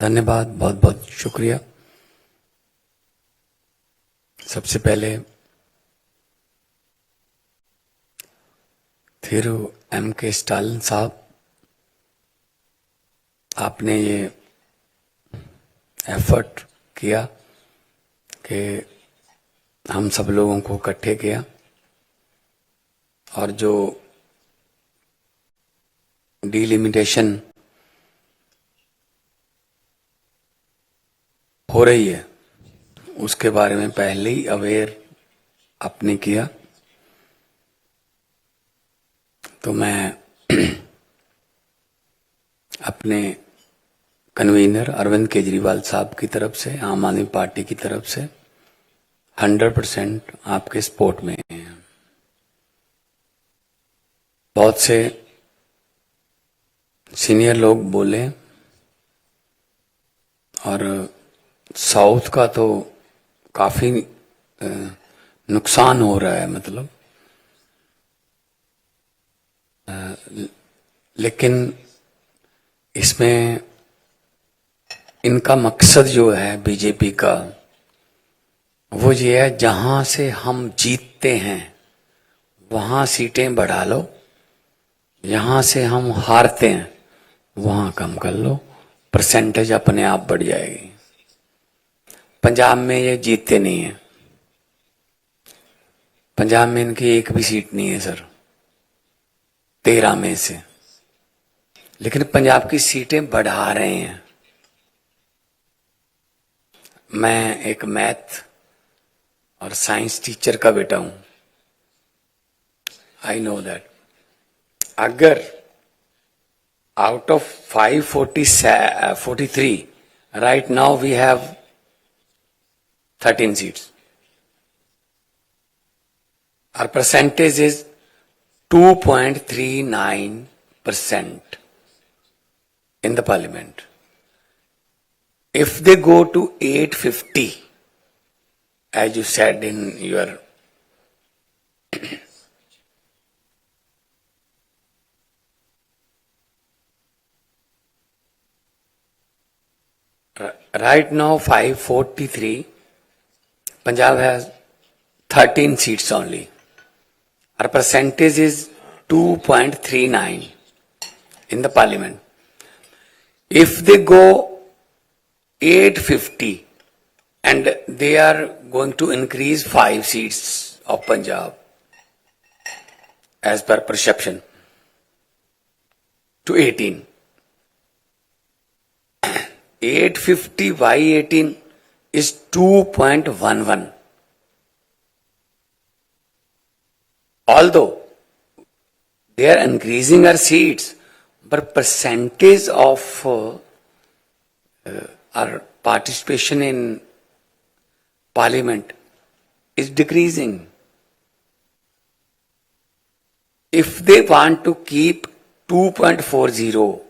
धन्यवाद, बहुत बहुत शुक्रिया। सबसे पहले थिरू M.K. स्टालिन साहब, आपने ये एफर्ट किया कि हम सब लोगों को इकट्ठे किया और जो डिलिमिटेशन हो रही है उसके बारे में पहले ही अवेयर आपने किया। तो मैं अपने कन्वीनर अरविंद केजरीवाल साहब की तरफ से, आम आदमी पार्टी की तरफ से 100% आपके सपोर्ट में हैं। बहुत से सीनियर लोग बोले और साउथ का तो काफी नुकसान हो रहा है, मतलब लेकिन इसमें इनका मकसद जो है बीजेपी का, वो ये है जहां से हम जीतते हैं वहां सीटें बढ़ा लो, यहां से हम हारते हैं वहां कम कर लो, परसेंटेज अपने आप बढ़ जाएगी। पंजाब में ये जीतते नहीं है, पंजाब में इनकी एक भी सीट नहीं है सर, 13 में से, लेकिन पंजाब की सीटें बढ़ा रहे हैं। मैं एक मैथ और साइंस टीचर का बेटा हूं, आई नो दैट अगर out of 543 right now we have 13 seats, our percentage is 2.39% in the parliament. If they go to 850, as you said in your right now 543, Punjab has 13 seats only. Our percentage is 2.39 in the parliament. If they go 850 and they are going to increase 5 seats of Punjab as per perception to 18. 850 by 18 is 2.11. Although they are increasing our seats, but percentage of our participation in parliament is decreasing. If they want to keep 2.40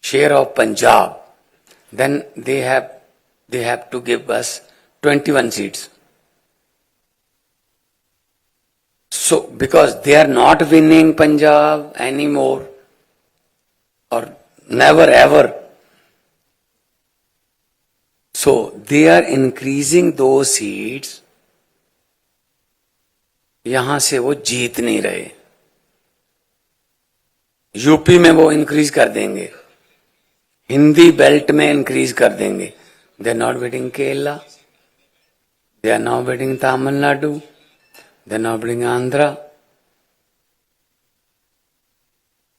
share of Punjab, then they have to give us 21 seats. So, because they are not winning Punjab anymore, or never ever, so they are increasing those seats. यहां से वो जीत नहीं रहे, UP में वो increase कर देंगे, Hindi belt में इंक्रीज कर देंगे. They are not winning Kerala, they are not winning Tamil Nadu, they are not winning Andhra.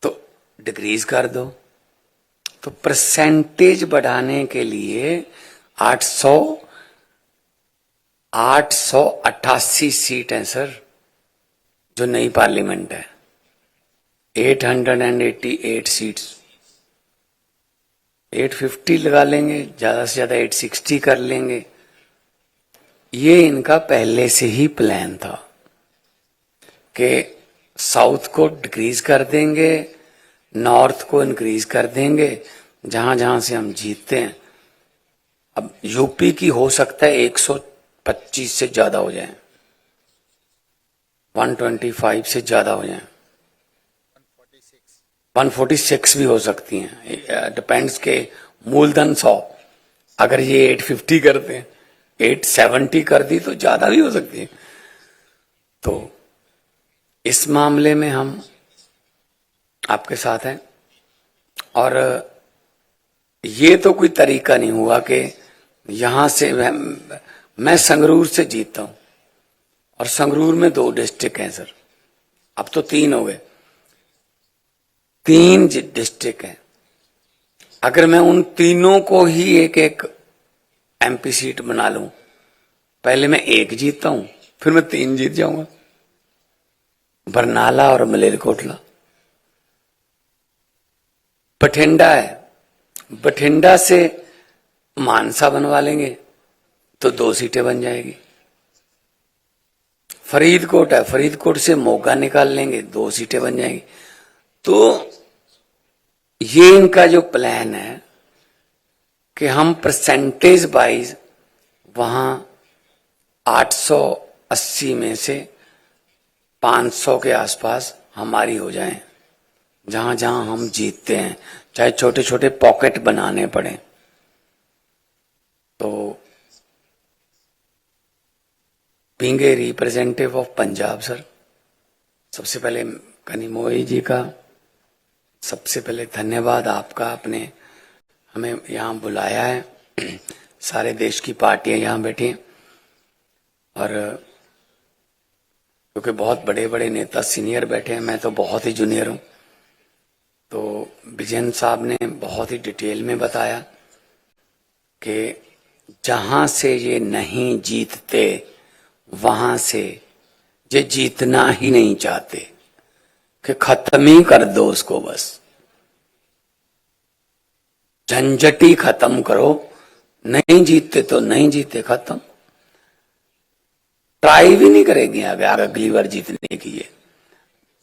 तो डिक्रीज कर दो. तो परसेंटेज बढ़ाने के लिए 888 सीट है सर, जो नई पार्लियामेंट है. 888 सीट्स, 850 लगा लेंगे, ज्यादा से ज्यादा 860 कर लेंगे. ये इनका पहले से ही प्लान था कि साउथ को डिक्रीज कर देंगे, नॉर्थ को इंक्रीज कर देंगे, जहां जहां से हम जीतते हैं. अब यूपी की हो सकता है 125 से ज्यादा हो जाए, 125 से ज्यादा हो जाए, 146 भी हो सकती हैं, डिपेंड्स के मूलधन 100, अगर ये 850 करते हैं, 870 कर दी तो ज्यादा भी हो सकती है। तो इस मामले में हम आपके साथ हैं। और ये तो कोई तरीका नहीं हुआ कि यहां से मैं संगरूर से जीतता हूं, और संगरूर में 2 डिस्ट्रिक्ट हैं सर, अब तो 3 हो गए, 3 डिस्ट्रिक्ट हैं। अगर मैं उन तीनों को ही एक एक एमपी सीट बना लूं, पहले मैं 1 जीतता हूं, फिर मैं 3 जीत जाऊंगा, बरनाला और मलेरकोटला। बठिंडा है, बठिंडा से मानसा बनवा लेंगे तो 2 सीटें बन जाएगी। फरीदकोट है, फरीदकोट से मोगा निकाल लेंगे, 2 सीटें बन जाएंगी। तो ये इनका जो प्लान है कि हम परसेंटेज वाइज वहां 880 में से 500 के आसपास हमारी हो जाए, जहां जहां हम जीतते हैं, चाहे छोटे छोटे पॉकेट बनाने पड़े। तो being a representative of Punjab sir, सबसे पहले कनिमोई जी का सबसे पहले धन्यवाद आपका, आपने हमें यहाँ बुलाया है। सारे देश की पार्टियां यहाँ बैठी हैं, और क्योंकि बहुत बड़े बड़े नेता सीनियर बैठे हैं, मैं तो बहुत ही जूनियर हूँ। तो विजयन साहब ने बहुत ही डिटेल में बताया कि जहां से ये नहीं जीतते वहां से ये जीतना ही नहीं चाहते, कि खत्म ही कर दो उसको, बस झंझट ही खत्म करो, नहीं जीतते तो नहीं जीते, खत्म, ट्राई भी नहीं करेंगे अगर अगली बार जीतने की, ये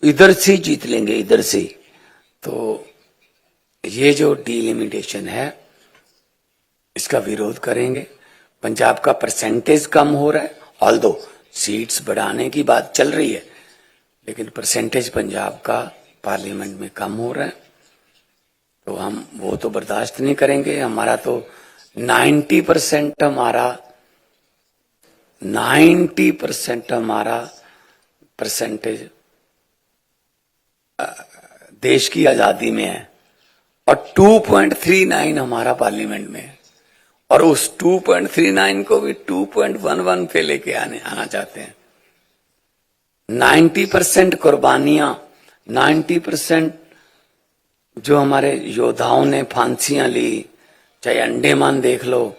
इधर से जीत लेंगे, इधर से। तो ये जो डिलिमिटेशन है इसका विरोध करेंगे। पंजाब का परसेंटेज कम हो रहा है, ऑल्दो सीट्स बढ़ाने की बात चल रही है, लेकिन परसेंटेज पंजाब का पार्लियामेंट में कम हो रहा है, तो हम वो तो बर्दाश्त नहीं करेंगे। हमारा तो 90% हमारा परसेंटेज देश की आजादी में है, और 2.39 हमारा पार्लियामेंट में है, और उस 2.39 को भी 2.11 पे लेके आना चाहते हैं। 90% कुर्बानियां, 90% जो हमारे योद्धाओं ने फांसियां ली, चाहे अंडमान देख लो,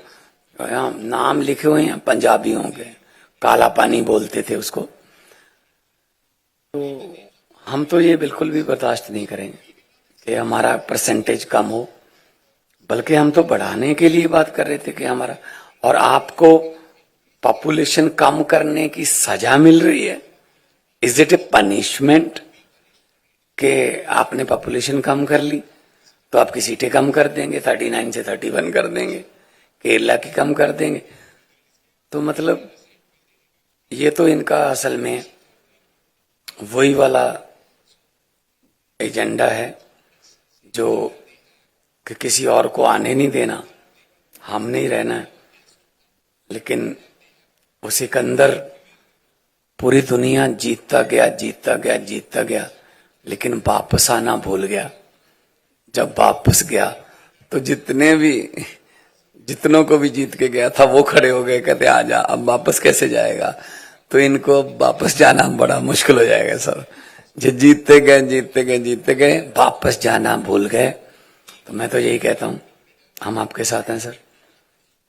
नाम लिखे हुए हैं पंजाबियों के, काला पानी बोलते थे उसको। तो हम तो ये बिल्कुल भी बर्दाश्त नहीं करेंगे कि हमारा परसेंटेज कम हो, बल्कि हम तो बढ़ाने के लिए बात कर रहे थे कि हमारा, और आपको पॉपुलेशन कम करने की सजा मिल रही है। इज इट ए पनिशमेंट कि आपने पॉपुलेशन कम कर ली तो आपकी सीटें कम कर देंगे, 39 से 31 कर देंगे, केरला की कम कर देंगे। तो मतलब ये तो इनका असल में वही वाला एजेंडा है जो कि किसी और को आने नहीं देना, हम नहीं रहना है। लेकिन वो सिकंदर पूरी दुनिया जीतता गया, जीतता गया, जीतता गया, लेकिन वापस आना भूल गया। जब वापस गया तो जितनों को भी जीत के गया था वो खड़े हो गए, कहते आजा, अब वापस कैसे जाएगा। तो इनको वापस जाना बड़ा मुश्किल हो जाएगा सर। जो जीतते गए, जीतते गए, जीतते गए, वापस जाना भूल गए। तो मैं तो यही कहता हूं, हम आपके साथ हैं सर।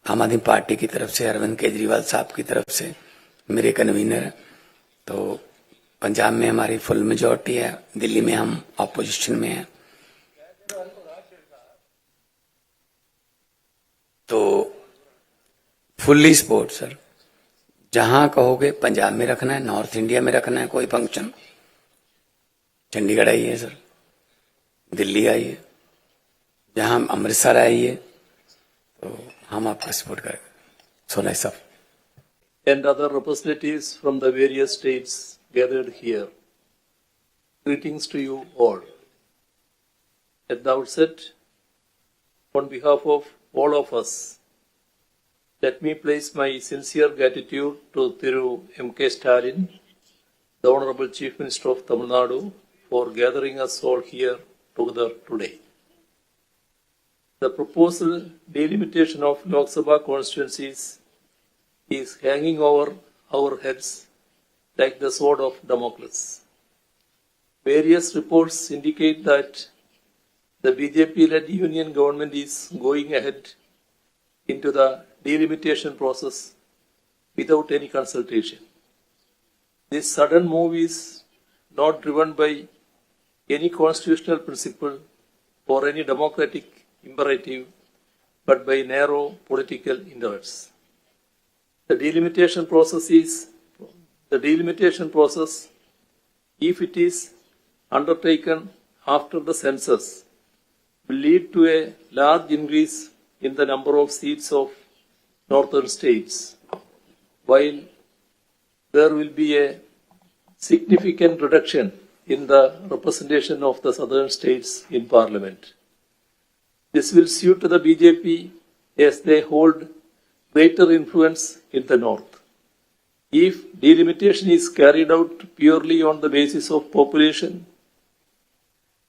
आम आदमी पार्टी की तरफ से, अरविंद केजरीवाल साहब की तरफ से, मेरे कन्वीनर हैं। तो पंजाब में हमारी फुल मेजॉरिटी है, दिल्ली में हम ऑपोजिशन में हैं। तो फुल्ली सपोर्ट सर, जहां कहोगे पंजाब में रखना है, नॉर्थ इंडिया में रखना है कोई फंक्शन, चंडीगढ़ आइए सर, दिल्ली आइए, जहां अमृतसर आइए, तो हम आपका सपोर्ट करेंगे। So nice of and other representatives from the various states gathered here. Greetings to you all. At the outset, on behalf of all of us, let me place my sincere gratitude to Thiru M.K. Stalin, the Honorable Chief Minister of Tamil Nadu, for gathering us all here together today. The proposal delimitation of Lok Sabha constituencies is hanging over our heads like the sword of Damocles. Various reports indicate that the BJP-led union government is going ahead into the delimitation process without any consultation. This sudden move is not driven by any constitutional principle or any democratic imperative, but by narrow political interests. The delimitation process, if it is undertaken after the census, will lead to a large increase in the number of seats of northern states, while there will be a significant reduction in the representation of the southern states in parliament. This will suit the BJP as they hold greater influence in the north. If delimitation is carried out purely on the basis of population,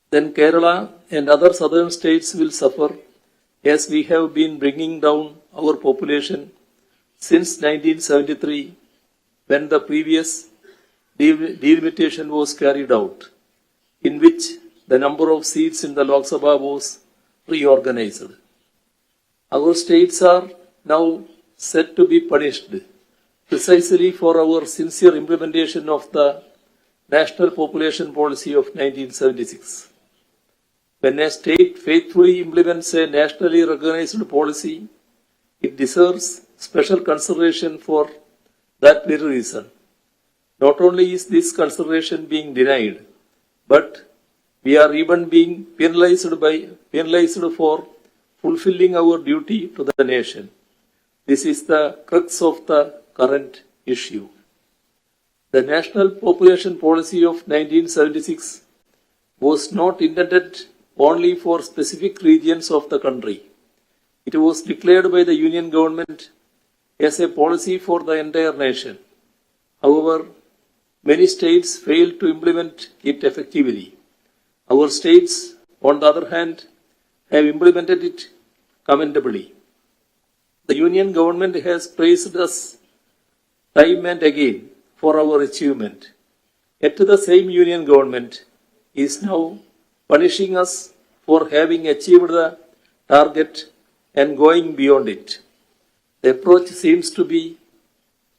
then Kerala and other southern states will suffer, as we have been bringing down our population since 1973, when the previous delimitation was carried out, in which the number of seats in the Lok Sabha was reorganized. Our states are now said to be punished precisely for our sincere implementation of the National Population Policy of 1976. When a state faithfully implements a nationally recognized policy, it deserves special consideration for that very reason. Not only is this consideration being denied, but we are even being penalized for fulfilling our duty to the nation. This is the crux of the current issue. The National Population Policy of 1976 was not intended only for specific regions of the country. It was declared by the Union government as a policy for the entire nation. However, many states failed to implement it effectively. Our states, on the other hand, have implemented it commendably. The Union government has praised us time and again for our achievement. Yet the same Union government is now punishing us for having achieved the target and going beyond it. The approach seems to be,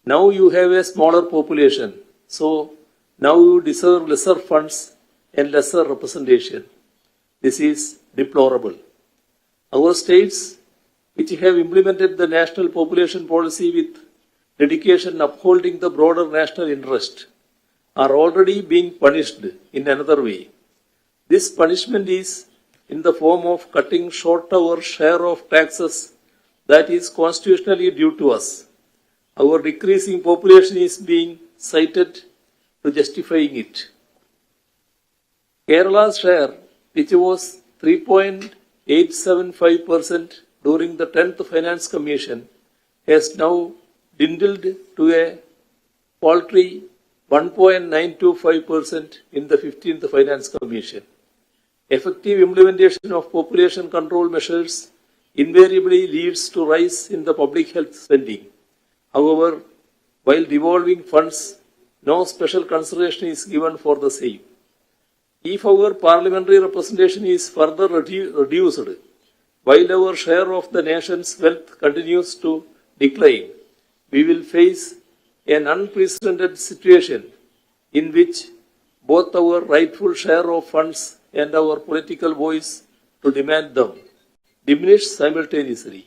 now you have a smaller population, so now you deserve lesser funds and lesser representation. This is deplorable. Our states, which have implemented the national population policy with dedication upholding the broader national interest, are already being punished in another way. This punishment is in the form of cutting short our share of taxes that is constitutionally due to us. Our decreasing population is being cited to justifying it. Kerala's share, which was 3.875% during the 10th Finance Commission, has now dwindled to a paltry 1.925% in the 15th Finance Commission. Effective implementation of population control measures invariably leads to rise in the public health spending. However, while devolving funds, no special consideration is given for the same. If our parliamentary representation is further reduced, while our share of the nation's wealth continues to decline, we will face an unprecedented situation in which both our rightful share of funds and our political voice to demand them diminish simultaneously.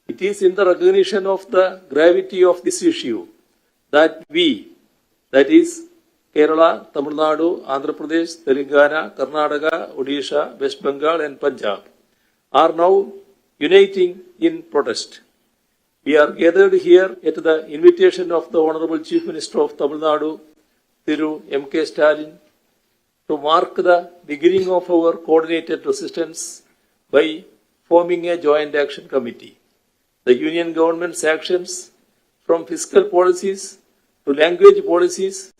It is in the recognition of the gravity of this issue that we, that is Kerala, Tamil Nadu, Andhra Pradesh, Telangana, Karnataka, Odisha, West Bengal and Punjab, are now uniting in protest. We are gathered here at the invitation of the Honorable Chief Minister of Tamil Nadu, Thiru M.K. Stalin, to mark the beginning of our coordinated resistance by forming a joint action committee. The union government's actions, from fiscal policies to language policies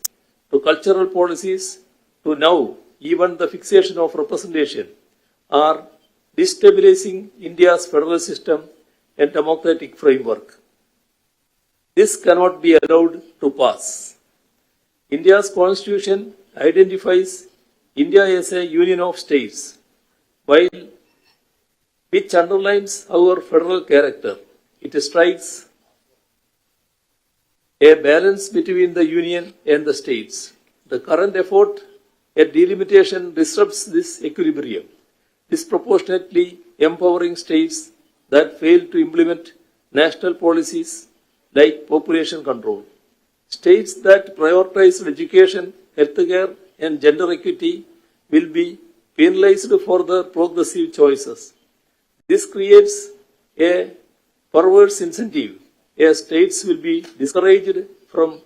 to cultural policies to now even the fixation of representation, are destabilizing India's federal system and democratic framework. This cannot be allowed to pass. India's constitution identifies India as a union of states, which underlines our federal character. It strikes a balance between the union and the states. The current effort at delimitation disrupts this equilibrium, disproportionately empowering states that fail to implement national policies like population control. States that prioritize education, healthcare, and gender equity will be penalized for their progressive choices. This creates a perverse incentive, as states will be discouraged from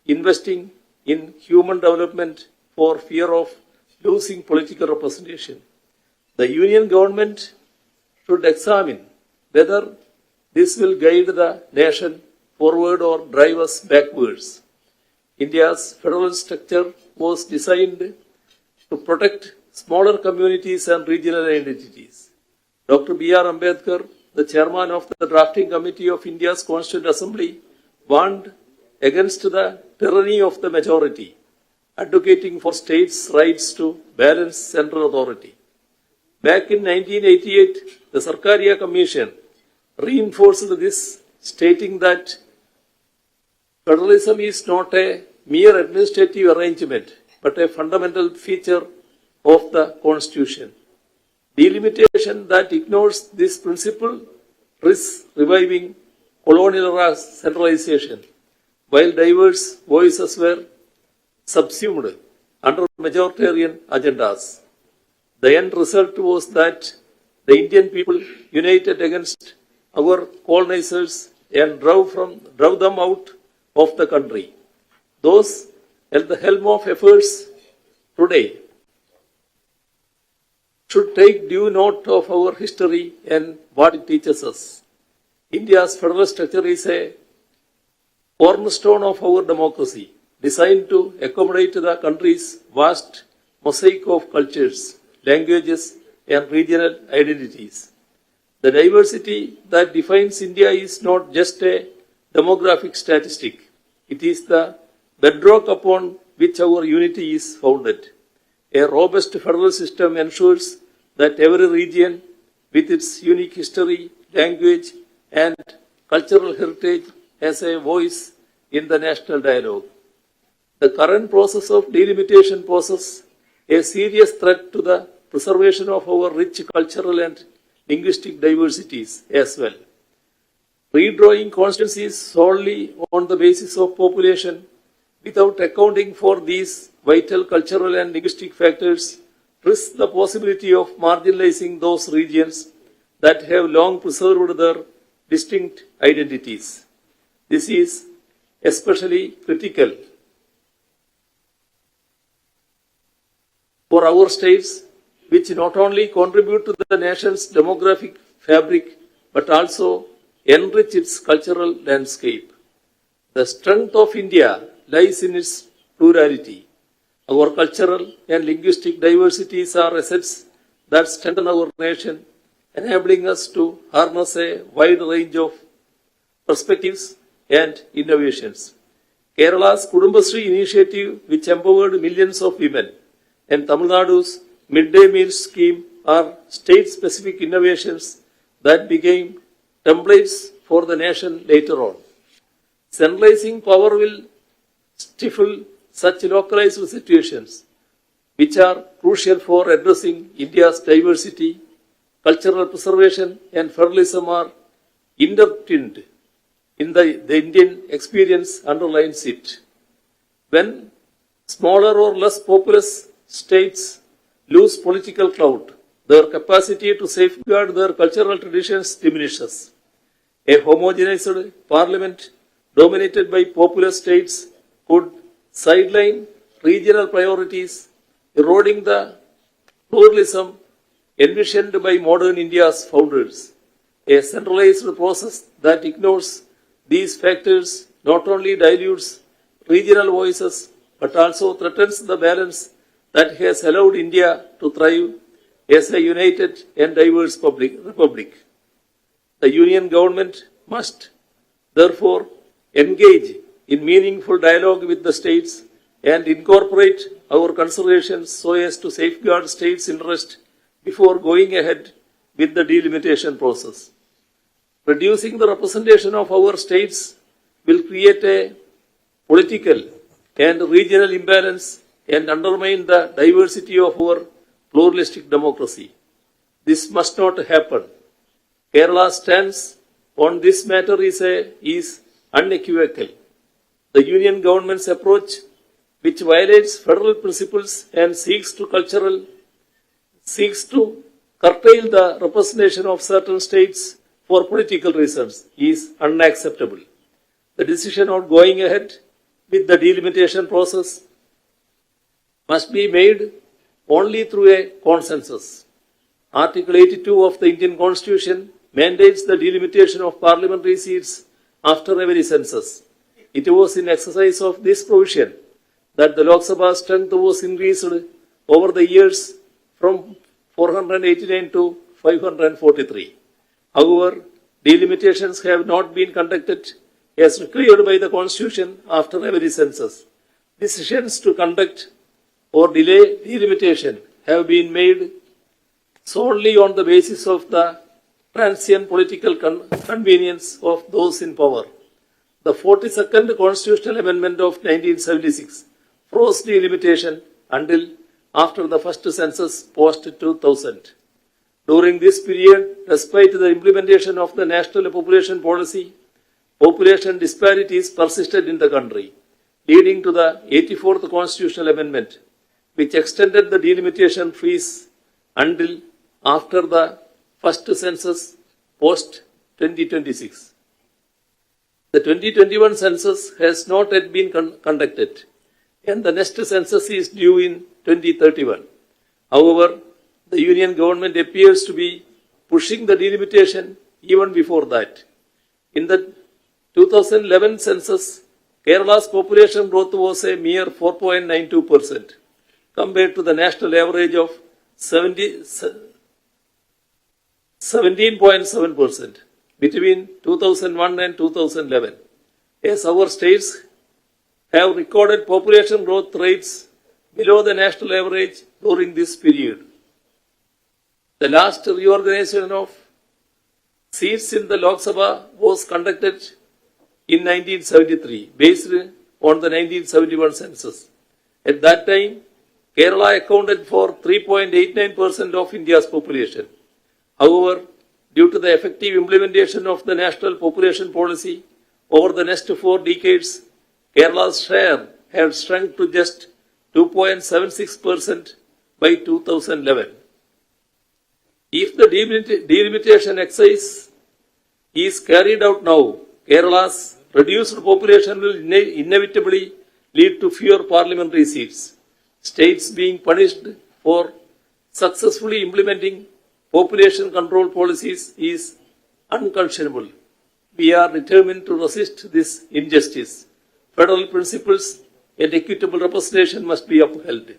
investing in human development for fear of losing political representation. The union government should examine whether this will guide the nation forward or drive us backwards. India's federal structure was designed to protect smaller communities and regional identities. Dr. B.R. Ambedkar, the chairman of the drafting committee of India's Constituent Assembly, warned against the tyranny of the majority, advocating for states' rights to balance central authority. Back in 1988, the Sarkaria Commission reinforced this, stating that federalism is not a mere administrative arrangement, but a fundamental feature of the Constitution. Delimitation that ignores this principle risks reviving colonial-era centralization, while diverse voices were subsumed under majoritarian agendas. The end result was that the Indian people united against our colonizers and drove them out of the country. Those at the helm of affairs today should take due note of our history and what it teaches us. India's federal structure is a cornerstone of our democracy, designed to accommodate the country's vast mosaic of cultures, languages, and regional identities. The diversity that defines India is not just a demographic statistic. It is the bedrock upon which our unity is founded. A robust federal system ensures that every region, with its unique history, language, and cultural heritage, has a voice in the national dialogue. The current process of delimitation poses a serious threat to the preservation of our rich cultural and linguistic diversities as well. Redrawing constituencies solely on the basis of population without accounting for these vital cultural and linguistic factors risks the possibility of marginalizing those regions that have long preserved their distinct identities. This is especially critical for our states, which not only contribute to the nation's demographic fabric but also enrich its cultural landscape. The strength of India lies in its plurality. Our cultural and linguistic diversities are assets that strengthen our nation, enabling us to harness a wide range of perspectives and innovations. Kerala's Kudumbashree initiative, which empowered millions of women, and Tamil Nadu's midday meal scheme are state-specific innovations that became templates for the nation later on. Centralizing power will stifle such localized situations, which are crucial for addressing India's diversity. Cultural preservation and federalism are intertwined in the Indian experience underlines it. When smaller or less populous states lose political clout, their capacity to safeguard their cultural traditions diminishes. A homogenized parliament dominated by populous states could sideline regional priorities, eroding the pluralism envisioned by modern India's founders. A centralized process that ignores these factors not only dilutes regional voices but also threatens the balance that has allowed India to thrive as a united and diverse republic. The Union government must therefore engage in meaningful dialogue with the states and incorporate our considerations so as to safeguard states' interest before going ahead with the delimitation process. Reducing the representation of our states will create a political and regional imbalance and undermine the diversity of our pluralistic democracy. This must not happen. Kerala's stance on this matter is unequivocal. The Union government's approach, which violates federal principles and seeks to curtail the representation of certain states for political reasons, is unacceptable. The decision on going ahead with the delimitation process must be made only through a consensus. Article 82 of the Indian Constitution mandates the delimitation of parliamentary seats after every census. It was in exercise of this provision that the Lok Sabha strength was increased over the years from 489 to 543. However, delimitations have not been conducted as required by the Constitution after every census. Decisions to conduct or delay delimitation have been made solely on the basis of the transient political convenience of those in power. The 42nd Constitutional Amendment of 1976 froze delimitation until after the first census post-2000. During this period, despite the implementation of the National Population Policy, population disparities persisted in the country, leading to the 84th Constitutional Amendment, which extended the delimitation phase until after the first census post-2026. The 2021 census has not yet been conducted, and the next census is due in 2031. However, the Union government appears to be pushing the delimitation even before that. In the 2011 census, Kerala's population growth was a mere 4.92% compared to the national average of 17.7% between 2001 and 2011. As our states have recorded population growth rates below the national average during this period. The last reorganization of seats in the Lok Sabha was conducted in 1973 based on the 1971 census. At that time, Kerala accounted for 3.89% of India's population. However, due to the effective implementation of the National Population Policy over the next 4 decades, Kerala's share had shrunk to just 2.76% by 2011. If the delimitation exercise is carried out now, Kerala's reduced population will inevitably lead to fewer parliamentary seats. States being punished for successfully implementing population control policies is unconscionable. We are determined to resist this injustice. Federal principles and equitable representation must be upheld.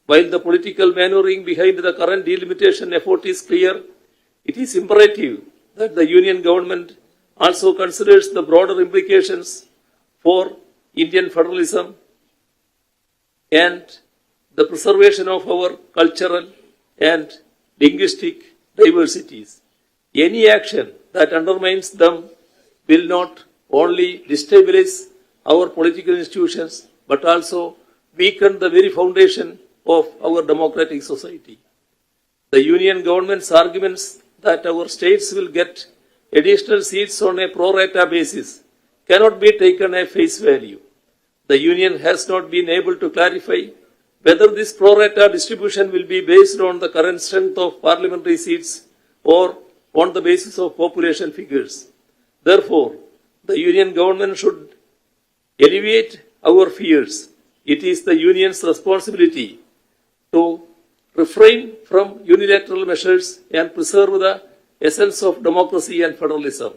While the political maneuvering behind the current delimitation effort is clear, it is imperative that the Union government also considers the broader implications for Indian federalism and the preservation of our cultural and linguistic diversities. Any action that undermines them will not only destabilize our political institutions but also weaken the very foundation of our democratic society. The Union government's arguments that our states will get additional seats on a pro rata basis cannot be taken at face value. The Union has not been able to clarify whether this pro rata distribution will be based on the current strength of parliamentary seats or on the basis of population figures. Therefore, the Union government should alleviate our fears. It is the Union's responsibility to refrain from unilateral measures and preserve the essence of democracy and federalism.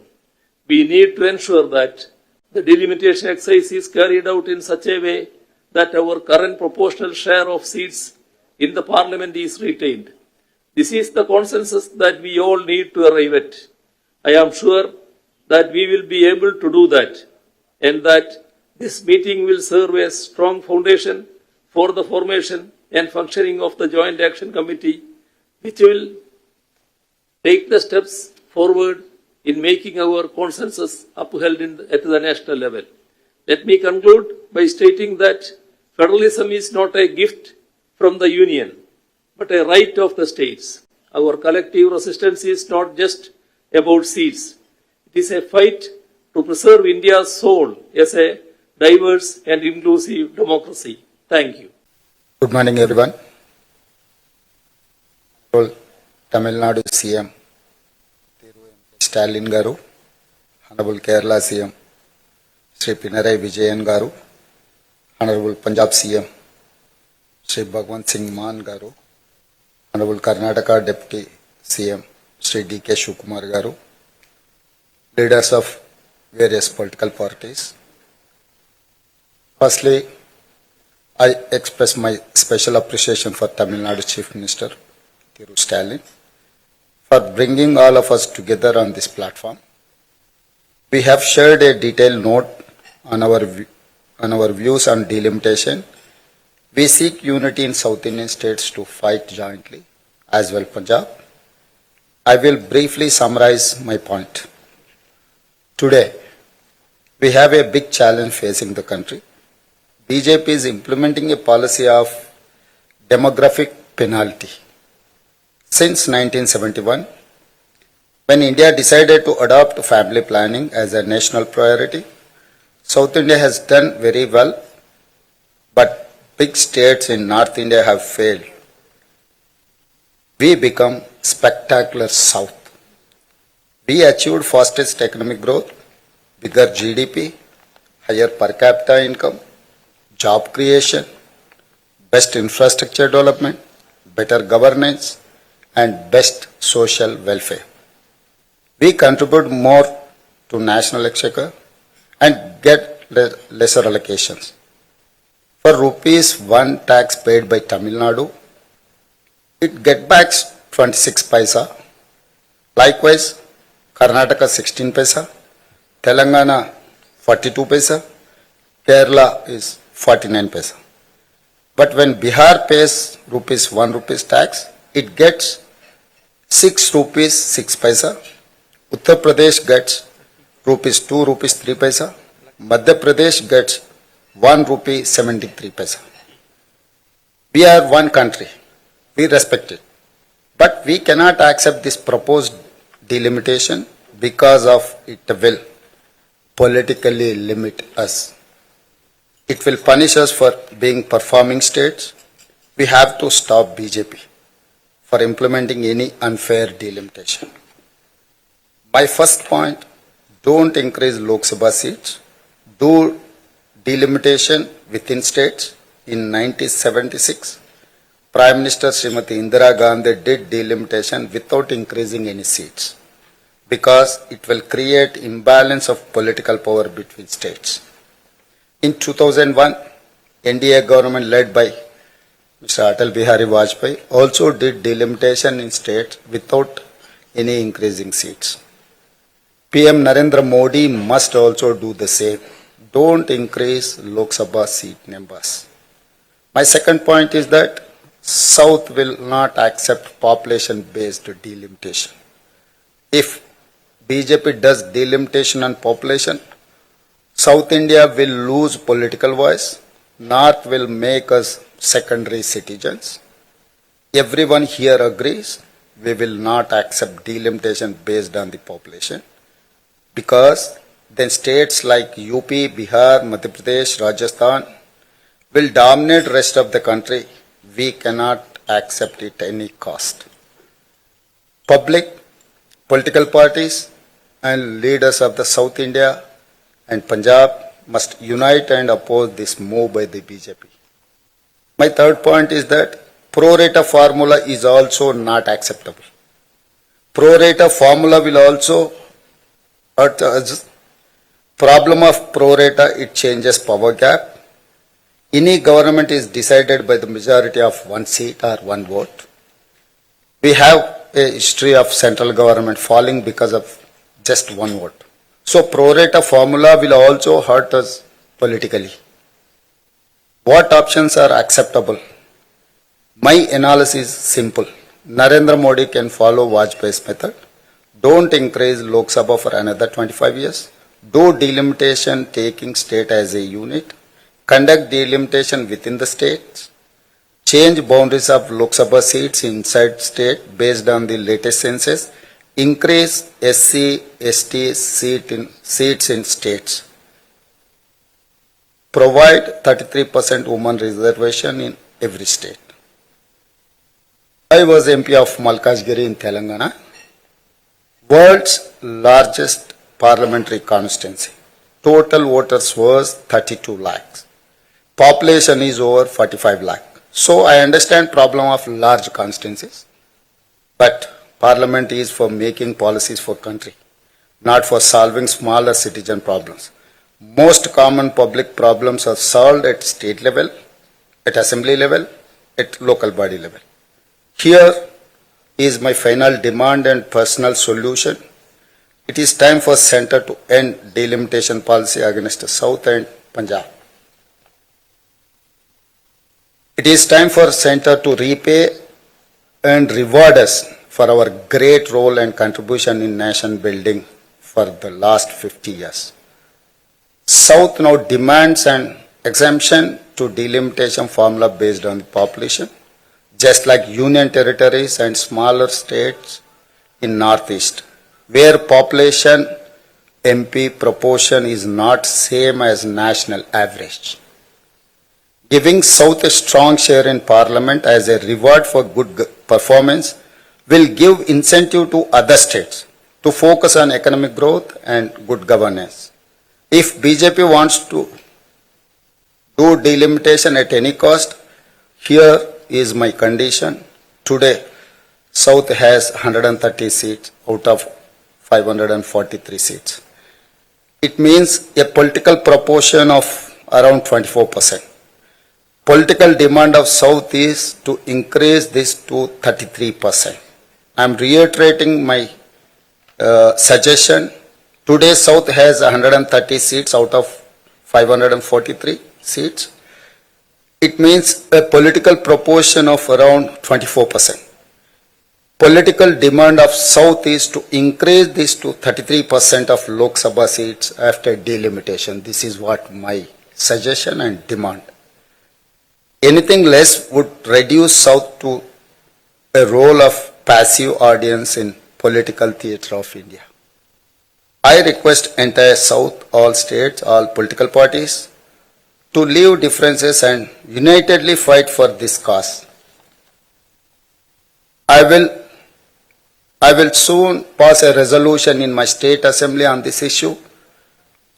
We need to ensure that the delimitation exercise is carried out in such a way that our current proportional share of seats in the parliament is retained. This is the consensus that we all need to arrive at. I am sure that we will be able to do that, and that this meeting will serve as a strong foundation for the formation and functioning of the Joint Action Committee, which will take the steps forward in making our consensus upheld at the national level. Let me conclude by stating that federalism is not a gift from the Union, but a right of the states. Our collective resistance is not just about seats. It is a fight to preserve India's soul as a diverse and inclusive democracy. Thank you. Good morning, everyone. Tamil Nadu CM Stalin Garu, Honorable Kerala CM Sri Pinarayi Vijayan Garu, Honorable Punjab CM Sri Bhagwant Mann Garu, Honorable Karnataka Deputy CM Sri DK.Shivakumar Garu, leaders of various political parties. Firstly, I express my special appreciation for Tamil Nadu Chief Minister Stalin for bringing all of us together on this platform. We have shared a detailed note on our views on delimitation. We seek unity in South Indian states to fight jointly, as well Punjab. I will briefly summarize my point. Today, we have a big challenge facing the country. BJP is implementing a policy of demographic penalty. Since 1971, when India decided to adopt family planning as a national priority, South India has done very well, but big states in North India have failed. We become spectacular South. We achieved fastest economic growth, bigger GDP, higher per capita income, job creation, best infrastructure development, better governance, and best social welfare. We contribute more to national exchequer and get lesser allocations. For rupees 1 tax paid by Tamil Nadu, it gets back 26 paisa. Likewise, Karnataka 16 paisa, Telangana 42 paisa, Kerala is 49 paisa. But when Bihar pays rupees 1 rupees tax, it gets 6 rupees 6 paisa. Uttar Pradesh gets rupees 2 rupees 3 paisa. Madhya Pradesh gets 1 rupee 73 paisa. We are one country. We respect it. But we cannot accept this proposed delimitation because of it will politically limit us. It will punish us for being performing states. We have to stop BJP for implementing any unfair delimitation. My first point, don't increase Lok Sabha seats. Do delimitation within states. In 1976, Prime Minister Srimati Indira Gandhi did delimitation without increasing any seats because it will create imbalance of political power between states. In 2001, NDA government led by Mr. Atal Bihari Vajpayee also did delimitation in states without any increasing seats. PM Narendra Modi must also do the same. Don't increase Lok Sabha seat numbers. My second point is that South will not accept population-based delimitation. If BJP does delimitation on population, South India will lose political voice. North will make us secondary citizens. Everyone here agrees we will not accept delimitation based on the population because then states like UP, Bihar, Madhya Pradesh, Rajasthan will dominate rest of the country. We cannot accept it at any cost. Public, political parties and leaders of the South India and Punjab must unite and oppose this move by the BJP. My third point is that pro rata formula is also not acceptable. Pro rata formula will also hurt us. Problem of pro rata, it changes power gap. Any government is decided by the majority of one seat or one vote. We have a history of central government falling because of just one vote. So pro rata formula will also hurt us politically. What options are acceptable? My analysis is simple. Narendra Modi can follow Vajpayee's method. Don't increase Lok Sabha for another 25 years. Do delimitation taking state as a unit. Conduct delimitation within the states. Change boundaries of Lok Sabha seats inside state based on the latest census. Increase SC, ST seats in states. Provide 33% women reservation in every state. I was MP of Malkajgiri in Telangana, world's largest parliamentary constituency. Total voters was 32 lakhs. Population is over 45 lakh. So I understand problem of large constituencies, but Parliament is for making policies for country, not for solving smaller citizen problems. Most common public problems are solved at state level, at assembly level, at local body level. Here is my final demand and personal solution. It is time for Centre to end delimitation policy against the South and Punjab. It is time for Centre to repay and reward us for our great role and contribution in nation building for the last 50 years. South now demands an exemption to delimitation formula based on the population, just like union territories and smaller states in Northeast, where population MP proportion is not same as national average. Giving South a strong share in Parliament as a reward for good performance will give incentive to other states to focus on economic growth and good governance. If BJP wants to do delimitation at any cost, here is my condition. Today, South has 130 seats out of 543 seats. It means a political proportion of around 24%. Political demand of South is to increase this to 33%. I am reiterating my suggestion. Today, South has 130 seats out of 543 seats. It means a political proportion of around 24%. Political demand of South is to increase this to 33% of Lok Sabha seats after delimitation. This is what my suggestion and demand. Anything less would reduce South to a role of passive audience in political theatre of India. I request entire South, all states, all political parties to leave differences and unitedly fight for this cause. I will soon pass a resolution in my state assembly on this issue.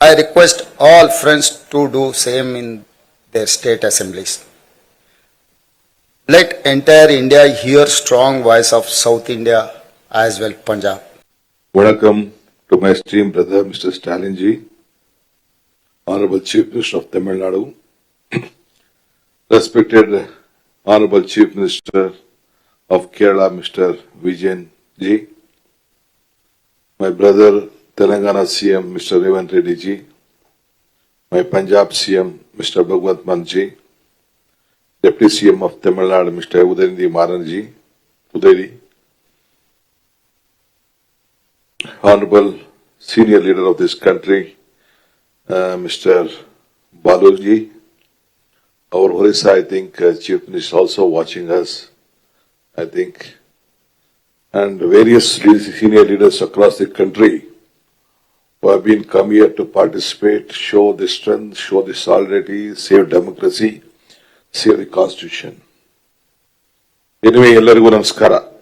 I request all friends to do same in their state assemblies. Let entire India hear strong voice of South India as well Punjab. Welcome to my esteemed brother, Mr. Stalin ji, Honorable Chief Minister of Tamil Nadu, respected Honorable Chief Minister of Kerala, Mr. Vijayan ji, my brother, Telangana CM, Mr. Revanth Reddy ji, my Punjab CM, Mr. Bhagwant Mann ji, Deputy CM of Tamil Nadu, Mr. Udaydi, Honorable Senior Leader of this country, Mr. Baluji, our Orissa, I think, Chief Minister is also watching us, I think, and various senior leaders across the country who have been come here to participate, show the strength, show the solidarity, save democracy, save the Constitution. Anyway, ellarigu namaskara.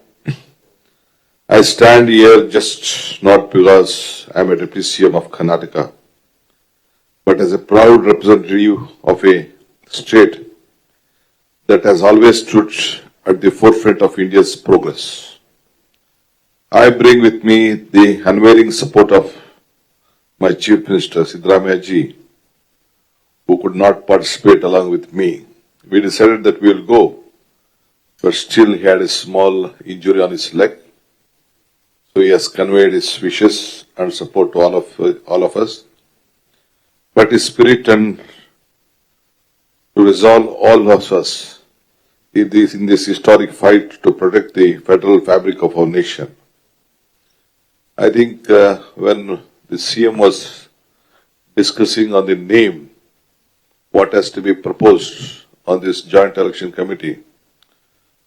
I stand here just not because I am a Deputy CM of Karnataka, but as a proud representative of a state that has always stood at the forefront of India's progress. I bring with me the unwavering support of my Chief Minister, Siddaramaiah ji, who could not participate along with me. We decided that we will go, but still he had a small injury on his leg. So he has conveyed his wishes and support to all of us. But his spirit and to resolve all of us in this historic fight to protect the federal fabric of our nation. I think when the CM was discussing on the name, what has to be proposed on this joint election committee,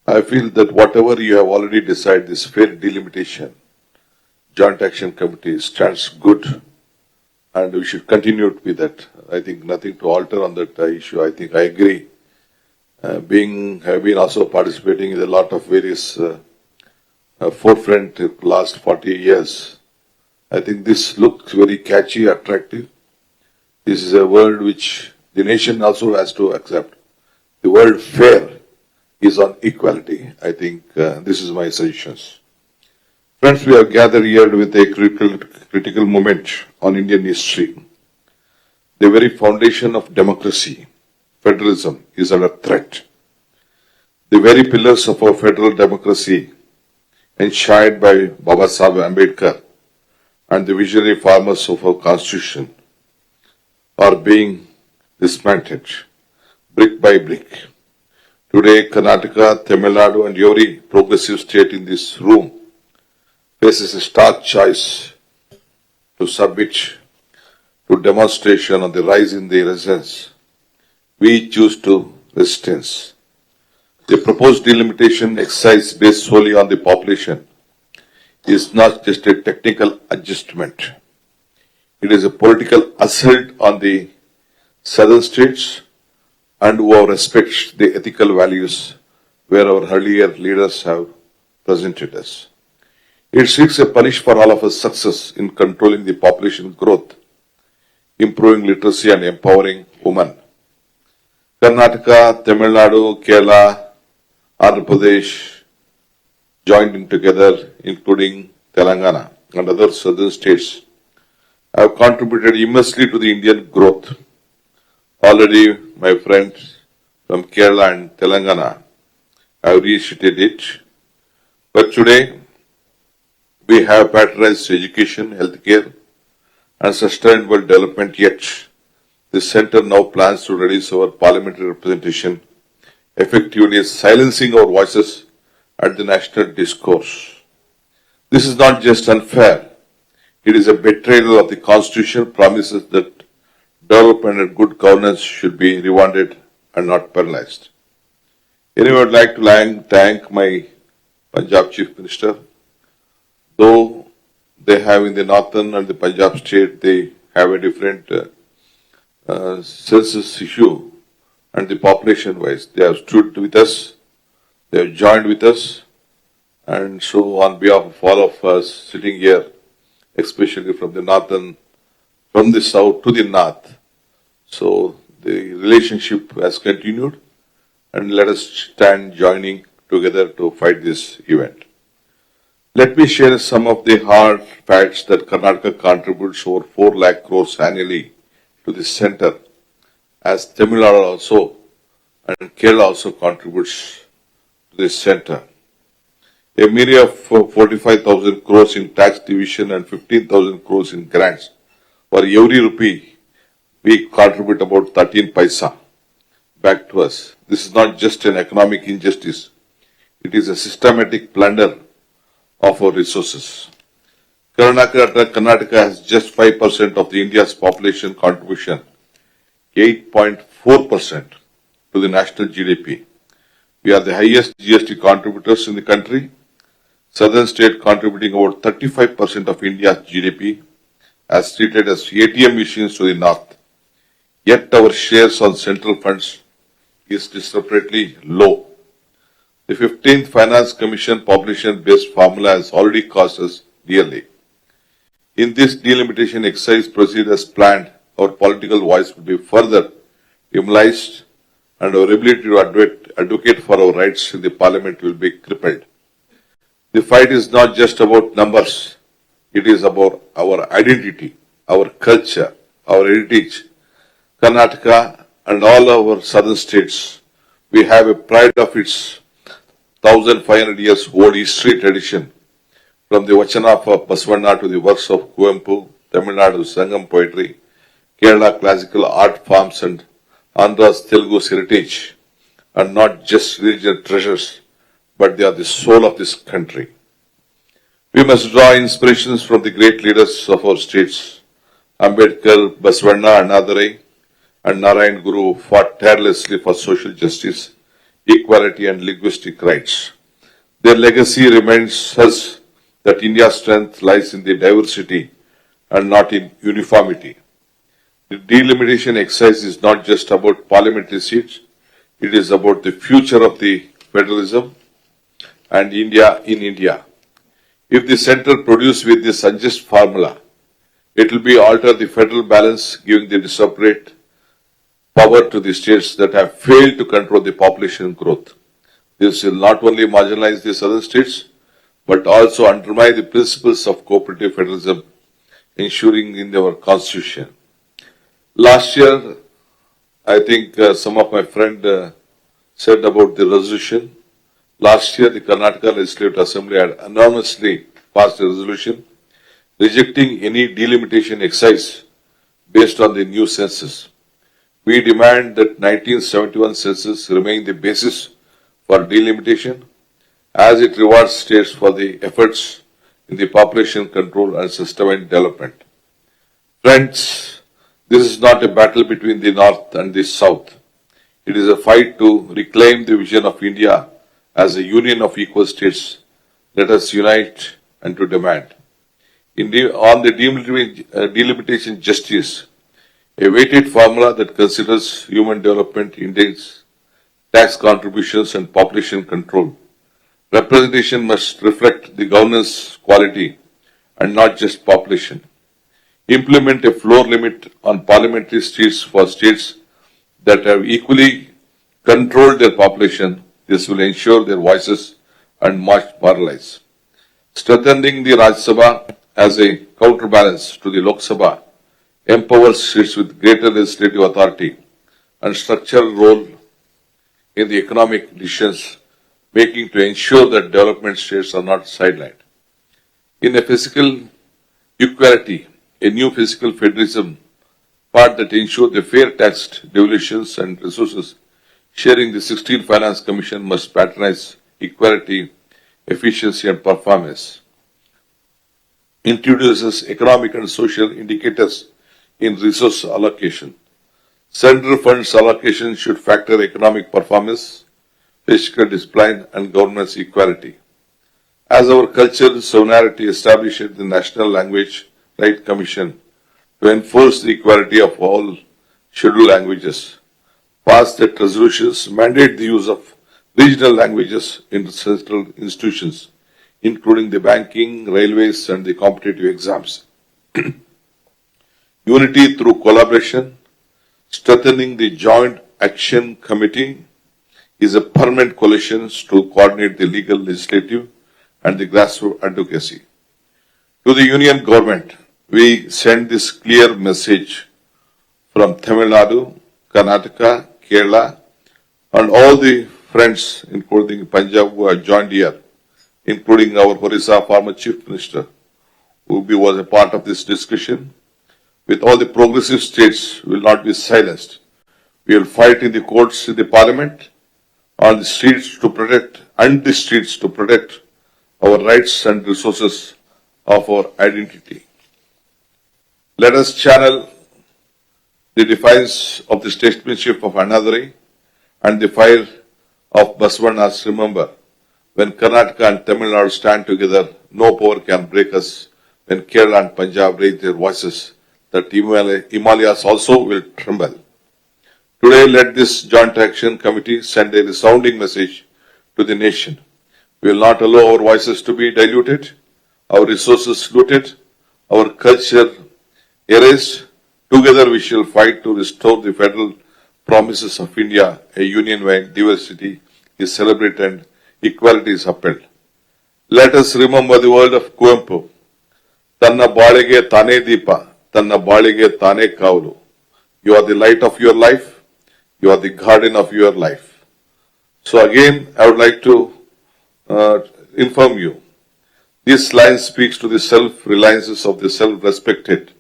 I feel that whatever you have already decided, this fair delimitation, joint action committee stands good, and we should continue with that. I think nothing to alter on that issue. I think I agree. Have been also participating in a lot of various forefront last 40 years. I think this looks very catchy, attractive. This is a word which the nation also has to accept. The word fair is on equality. I think this is my suggestions. Friends, we have gathered here with a critical moment on Indian history. The very foundation of democracy, federalism, is under threat. The very pillars of our federal democracy, enshrined by Baba Sahib Ambedkar and the visionary farmers of our constitution, are being dismantled brick by brick. Today, Karnataka, Tamil Nadu and every progressive state in this room faces a stark choice to submit to demonstration on the rise in the resistance. We choose to resistance. The proposed delimitation exercise based solely on the population is not just a technical adjustment. It is a political assault on the southern states and who respect the ethical values where our earlier leaders have presented us. It seeks a punish for all of us success in controlling the population growth, improving literacy and empowering women. Karnataka, Tamil Nadu, Kerala, Andhra Pradesh joined together, including Telangana and other southern states, have contributed immensely to the Indian growth. Already, my friends from Kerala and Telangana have reiterated it. But today, we have prioritized education, healthcare, and sustainable development, yet the centre now plans to reduce our parliamentary representation, effectively silencing our voices at the national discourse. This is not just unfair, it is a betrayal of the constitutional promises that development and good governance should be rewarded and not penalized. Anyway, I would like to thank my Punjab Chief Minister. Though they have in the northern and the Punjab state, they have a different census issue, and the population wise, they have stood with us, they have joined with us, and so on behalf of all of us sitting here, especially from the northern, from the south to the north, so the relationship has continued, and let us stand joining together to fight this event. Let me share some of the hard facts that Karnataka contributes over 4 lakh crores annually to the centre, as Tamil Nadu also and Kerala also contributes to this centre. A mere of 45,000 crores in tax division and 15,000 crores in grants. For every rupee, we contribute about 13 paisa back to us. This is not just an economic injustice. It is a systematic plunder of our resources. Karnataka has just 5% of the India's population contribution, 8.4% to the national GDP. We are the highest GST contributors in the country. Southern state contributing about 35% of India's GDP, as treated as ATM machines to the north. Yet our shares on central funds is disproportionately low. The 15th Finance Commission population-based formula has already cost us dearly. In this delimitation exercise proceed as planned, our political voice will be further immobilized and our ability to advocate for our rights in the parliament will be crippled. The fight is not just about numbers. It is about our identity, our culture, our heritage. Karnataka and all our southern states, we have a pride of its 1500 years old history tradition. From the Vachana of Basavana to the works of Kuvempu, Tamil Nadu Sangam poetry, Kerala classical art forms and Andhra's Telugu's heritage are not just regional treasures, but they are the soul of this country. We must draw inspirations from the great leaders of our states. Ambedkar, Basavana, Annadurai, and Narayan Guru fought tirelessly for social justice, equality, and linguistic rights. Their legacy reminds us that India's strength lies in the diversity and not in uniformity. The delimitation exercise is not just about parliamentary seats, it is about the future of the federalism and India in India. If the centre produces with this unjust formula, it will be alter the federal balance, giving the separate power to the states that have failed to control the population growth. This will not only marginalize the southern states, but also undermine the principles of cooperative federalism, ensuring in our constitution. Last year, I think some of my friends said about the resolution. Last year, the Karnataka Legislative Assembly had unanimously passed a resolution rejecting any delimitation exercise based on the new census. We demand that 1971 census remain the basis for delimitation, as it rewards states for the efforts in the population control and systematic development. Friends, this is not a battle between the North and the South. It is a fight to reclaim the vision of India as a union of equal states. Let us unite and to demand. On the delimitation justice, a weighted formula that considers human development index, tax contributions, and population control. Representation must reflect the governance quality and not just population. Implement a floor limit on parliamentary seats for states that have equally controlled their population. This will ensure their voices are not marginalized. Strengthening the Rajya Sabha as a counterbalance to the Lok Sabha empowers states with greater legislative authority and structural role in the economic decisions making to ensure that development states are not sidelined. In a fiscal equality, a new fiscal federalism part that ensures the fair tax devolutions and resources sharing, the 16th Finance Commission must patronize equality, efficiency, and performance. Introduces economic and social indicators in resource allocation. Central funds allocation should factor economic performance, fiscal discipline, and governance equality. As our cultural sovereignty established the National Language Right Commission to enforce the equality of all scheduled languages, passed that resolutions mandate the use of regional languages in central institutions, including the banking, railways, and the competitive exams. Unity through collaboration, strengthening the Joint Action Committee is a permanent coalition to coordinate the legal, legislative, and the grassroots advocacy. To the Union Government, we send this clear message from Tamil Nadu, Karnataka, Kerala, and all the friends, including Punjab, who have joined here, including our Orissa former Chief Minister, who was a part of this discussion. With all the progressive states, will not be silenced. We will fight in the courts, in the parliament, on the streets to protect, our rights and resources of our identity. Let us channel the defiance of the statesmanship of Annadurai and the fire of Basavana's remember. When Karnataka and Tamil Nadu stand together, no power can break us. When Kerala and Punjab raise their voices, the Himalayas also will tremble. Today, let this Joint Action Committee send a resounding message to the nation. We will not allow our voices to be diluted, our resources looted, our culture erased. Together we shall fight to restore the federal promises of India, a union where diversity is celebrated and equality is upheld. Let us remember the word of Kuempu. Tanna balige tane deepa, tanna balige tane kavulu. You are the light of your life. You are the garden of your life. So again, I would like to inform you. This line speaks to the self-reliances of the self-respected,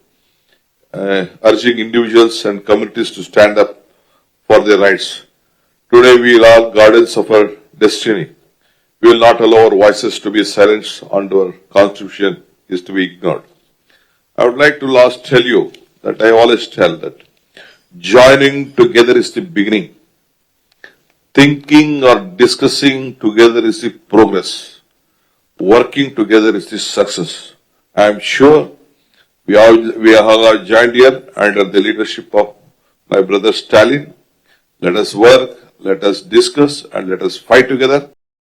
urging individuals and communities to stand up for their rights. Today we are all guardians of our destiny. We will not allow our voices to be silenced and our constitution is to be ignored. I would like to last tell you that I always tell that joining together is the beginning. Thinking or discussing together is the progress. Working together is the success. I am sure we are joined here under the leadership of my brother Stalin. Let us work, let us discuss, and let us fight together.